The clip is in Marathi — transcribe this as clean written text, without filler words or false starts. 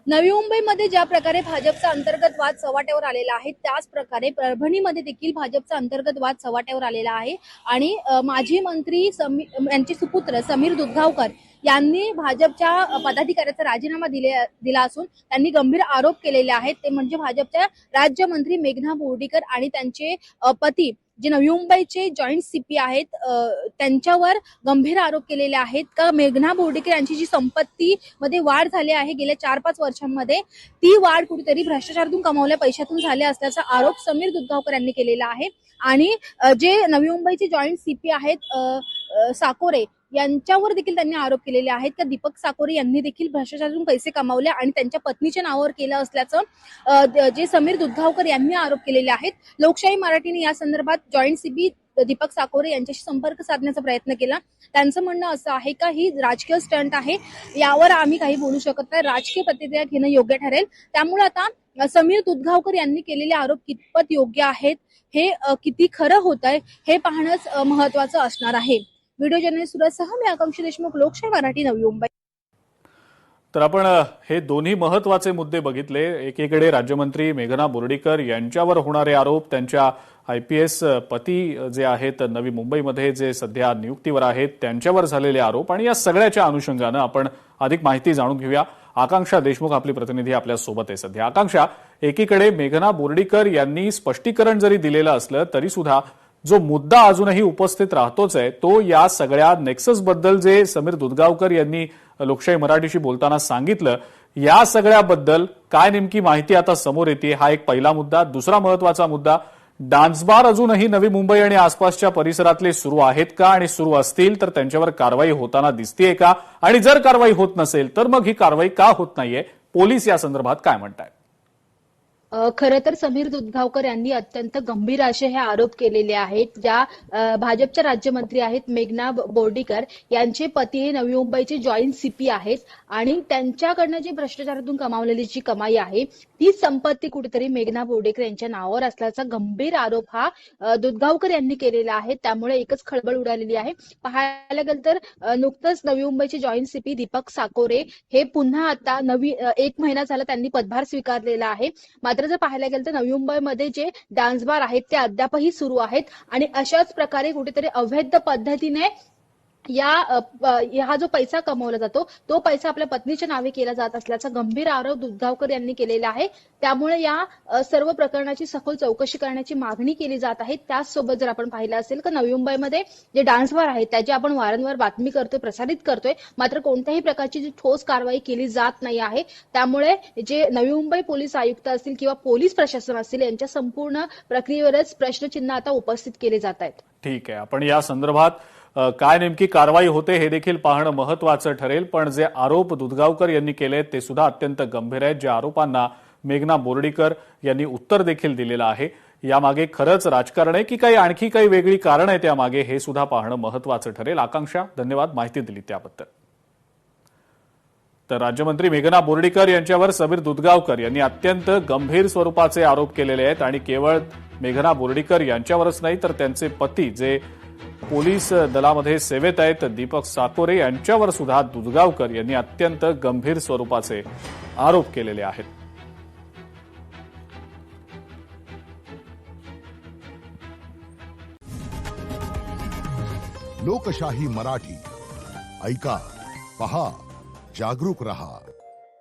नवी मुंबईमध्ये ज्या प्रकारे भाजपचा अंतर्गत वाद चव्हाट्यावर आलेला आहे त्याच प्रकारे परभणीमध्ये देखील भाजपचा अंतर्गत वाद चव्हाट्यावर आलेला आहे आणि माजी मंत्री यांचे सुपुत्र समीर दुधगावकर यांनी भाजपच्या पदाधिकाऱ्याचा राजीनामा दिला असून त्यांनी गंभीर आरोप केलेले आहेत। ते म्हणजे भाजपच्या राज्यमंत्री मेघना बोर्डीकर आणि त्यांचे पती जे नवी मुंबईचे जॉईंट सीपी आहेत त्यांच्यावर गंभीर आरोप केलेले आहेत का मेघना बोर्डीकर यांची जी संपत्ती मध्ये वाढ झाली आहे गेल्या 4-5 वर्षांमध्ये ती वाढ कुठेतरी भ्रष्टाचारातून कमावलेल्या पैशातून झाली असल्याचा आरोप समीर दुधगावकर यांनी केलेला आहे। आणि जे नवी मुंबईचे जॉईंट सीपी आहेत साकोरे यांच्यावर देखील त्यांनी आरोप केलेले आहेत की दीपक साकोरे यांनी देखील भ्रष्टाचारातून पैसे कमावले आणि त्यांच्या पत्नीच्या नावावर केलं असल्याचं जे समीर दुधगावकर यांनी आरोप केलेले आहेत। लोकशाही मराठीने या संदर्भात जॉईंट सीपी दीपक साकोरे यांच्याशी संपर्क साधण्याचा प्रयत्न केला। त्यांचं म्हणणं असं आहे का ही राजकीय स्टंट आहे, यावर आम्ही काही बोलू शकत नाही, राजकीय प्रतिक्रिया घेणं योग्य ठरेल। त्यामुळे आता समीर दुधगावकर यांनी केलेले आरोप कितपत योग्य आहेत, हे किती खरं होत आहे हे पाहणंच महत्वाचं असणार आहे। व्हिडिओ जर्नलिस्ट सुरजसह मी आकांक्षा देशमुख, लोकशाही मराठी, नवी मुंबई। तर आपण हे दोन्ही महत्वाचे मुद्दे बघितले। एकीकडे राज्यमंत्री मेघना बोर्डीकर यांच्यावर होणारे आरोप, त्यांच्या IPS पती जे आहेत नवी मुंबईमध्ये जे सध्या नियुक्तीवर आहेत त्यांच्यावर झालेले आरोप, आणि या सगळ्याच्या अनुषंगाने आपण अधिक माहिती जाणून घेऊया। आकांक्षा देशमुख आपली प्रतिनिधी आपल्या सोबत आहे सध्या। आकांक्षा, एकीकडे मेघना बोर्डीकर यांनी स्पष्टीकरण जरी दिलेलं असलं तरी सुद्धा जो मुद्दा अजूनही उपस्थित राहतोच आहे तो या सगळ्या नेक्सस बद्दल जे समीर दुधगावकर यांनी लोकशाही मराठीशी बोलताना सांगितलं, या सगळ्याबद्दल काय नेमकी माहिती आता समोर येते, हा एक पहिला मुद्दा। दुसरा महत्वाचा मुद्दा, डान्स बार अजूनही नवी मुंबई आणि आसपासच्या परिसरातले सुरू आहेत का, आणि सुरू असतील तर त्यांच्यावर कारवाई होताना दिसतेय का, आणि जर कारवाई होत नसेल तर मग ही कारवाई का होत नाहीये, पोलीस या संदर्भात काय म्हणतायत? खरं तर समीर दुधगावकर यांनी अत्यंत गंभीर असे हे आरोप केलेले आहेत। ज्या भाजपच्या राज्यमंत्री आहेत मेघना बोर्डीकर यांचे पती हे नवी मुंबईचे जॉईंट सीपी आहेत आणि त्यांच्याकडनं जी भ्रष्टाचारातून कमावलेली जी कमाई आहे ती संपत्ती कुठेतरी मेघना बोर्डीकर यांच्या नावावर असल्याचा गंभीर आरोप हा दुधगावकर यांनी केलेला आहे। त्यामुळे एकच खळबळ उडालेली आहे। पाहायला गेलं तर नुकतंच नवी मुंबईचे जॉईंट सीपी दीपक साकोरे हे पुन्हा आता 1 महिना झाला त्यांनी पदभार स्वीकारलेला आहे। मात्र जर पाहायला गेलं तर नवी मुंबईमध्ये जे डान्स बार आहेत ते अद्यापही सुरू आहेत आणि अशाच प्रकारे कुठेतरी अवैध पद्धतीने हा जो पैसा कमवला जातो तो पैसा आपल्या पत्नीच्या नावे केला जात असल्याचा गंभीर आरोप दुधगावकर यांनी केलेला आहे। त्यामुळे या सर्व प्रकरणाची सखोल चौकशी करण्याची मागणी केली जात आहे। त्याचसोबत जर आपण पाहिलं असेल तर नवी मुंबईमध्ये जे डान्स बार आहेत त्याची आपण वारंवार बातमी करतोय, प्रसारित करतोय, मात्र कोणत्याही प्रकारची जी ठोस कारवाई केली जात नाही आहे। त्यामुळे जे नवी मुंबई पोलीस आयुक्त असतील किंवा पोलीस प्रशासन असतील यांच्या संपूर्ण प्रक्रियेवरच प्रश्नचिन्ह आता उपस्थित केले जात आहेत। ठीक आहे, आपण या संदर्भात काय नेमकी कारवाई होते हे देखील पाहणं महत्वाचं ठरेल। पण जे आरोप दुधगावकर यांनी केले ते सुद्धा अत्यंत गंभीर आहेत। ज्या आरोपांना मेघना बोर्डीकर यांनी उत्तर देखील दिलेलं आहे, यामागे खरंच राजकारण आहे की काही आणखी काही वेगळी कारण आहे त्यामागे, हे सुद्धा पाहणं महत्वाचं ठरेल। आकांक्षा, धन्यवाद माहिती दिली त्याबद्दल। तर राज्यमंत्री मेघना बोर्डीकर यांच्यावर समीर दुधगावकर यांनी अत्यंत गंभीर स्वरूपाचे आरोप केलेले आहेत आणि केवळ मेघना बोर्डीकर यांच्यावरच नाही तर त्यांचे पती जे पोलीस दलामध्ये सेवेत आहेत दीपक साकोरे यांच्यावर सुद्धा दुधगावकर यांनी अत्यंत गंभीर स्वरूपाचे आरोप केलेले आहेत। लोकशाही मराठी ऐका, पहा, जागरूक रहा।